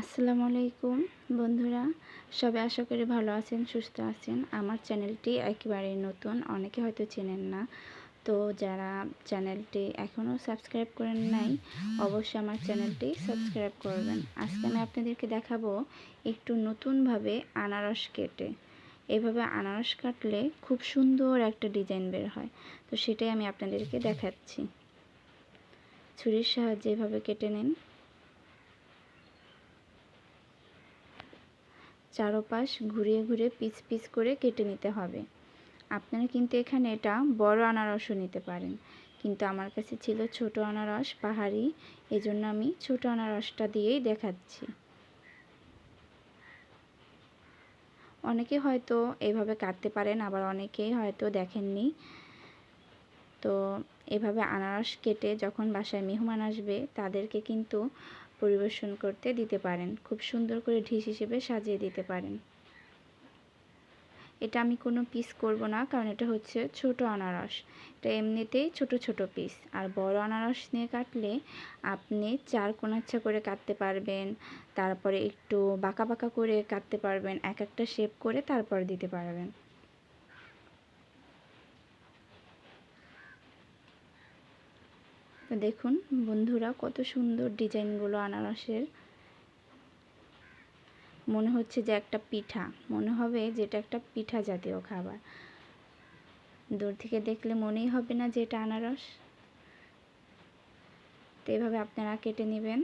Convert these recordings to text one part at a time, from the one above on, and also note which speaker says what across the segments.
Speaker 1: আসসালামু আলাইকুম বন্ধুরা, সবাই আশা করি ভালো আছেন, সুস্থ আছেন। আমার চ্যানেলটি একেবারেই নতুন, অনেকে হয়তো চেনেন না। তো যারা চ্যানেলটি এখনও সাবস্ক্রাইব করেন নাই, অবশ্যই আমার চ্যানেলটি সাবস্ক্রাইব করবেন। আজকে আমি আপনাদেরকে দেখাবো একটু নতুনভাবে আনারস কেটে। এভাবে আনারস কাটলে খুব সুন্দর একটা ডিজাইন বের হয়। তো সেটাই আমি আপনাদেরকে দেখাচ্ছি। ছুরির সাহায্যে এভাবে কেটে নিন। চারপাশ ঘুরিয়ে ঘুরিয়ে পিস পিস করে কেটে নিতে হবে। আপনারা কিন্তু এখানে এটা বড় আনারসও নিতে পারেন, কিন্তু আমার কাছে ছিল ছোট আনারস পাহাড়ি, এজন্য আমি ছোট আনারসটা দিয়েই দেখাচ্ছি। অনেকে হয়তো এভাবে কাটতে পারেন, আবার অনেকেই হয়তো দেখেননি। তো এভাবে আনারস কেটে যখন বাসায় মেহমান আসবে তাদেরকে কিন্তু পরিবেশন করতে দিতে পারেন, খুব সুন্দর করে ডিশ হিসেবে সাজিয়ে দিতে পারেন। এটা আমি কোনো পিস করব না, কারণ এটা হচ্ছে ছোট আনারস, এটা এমনিতেই ছোট ছোট পিস। আর বড় আনারস নিয়ে কাটলে আপনি চার কোণাচ্ছা করে কাটতে পারবেন, তারপরে একটু বাঁকা বাঁকা করে কাটতে পারবেন, এক একটা শেপ করে তারপর দিতে পারবেন। তো দেখুন বন্ধুরা, কত সুন্দর ডিজাইনগুলো আনারসের। মনে হচ্ছে যে একটা পিঠা, মনে হবে যেটা একটা পিঠা জাতীয় খাবার। দূর থেকে দেখলে মনেই হবে না যে এটা আনারস। তো এভাবে আপনারা কেটে নেবেন,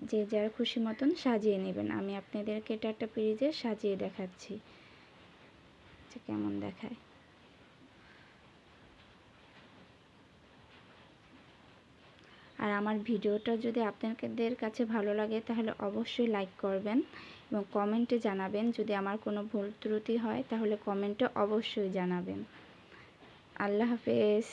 Speaker 1: যে যার খুশি মতন সাজিয়ে নেবেন। আমি আপনাদেরকে এটা একটা পেজে সাজিয়ে দেখাচ্ছি যে কেমন দেখায়। আর আমার ভিডিওটা যদি আপনাদের কাছে ভালো লাগে তাহলে অবশ্যই লাইক করবেন এবং কমেন্টে জানাবেন। যদি আমার কোনো ভুল ত্রুটি হয় তাহলে কমেন্টে অবশ্যই জানাবেন। আল্লাহ হাফেজ।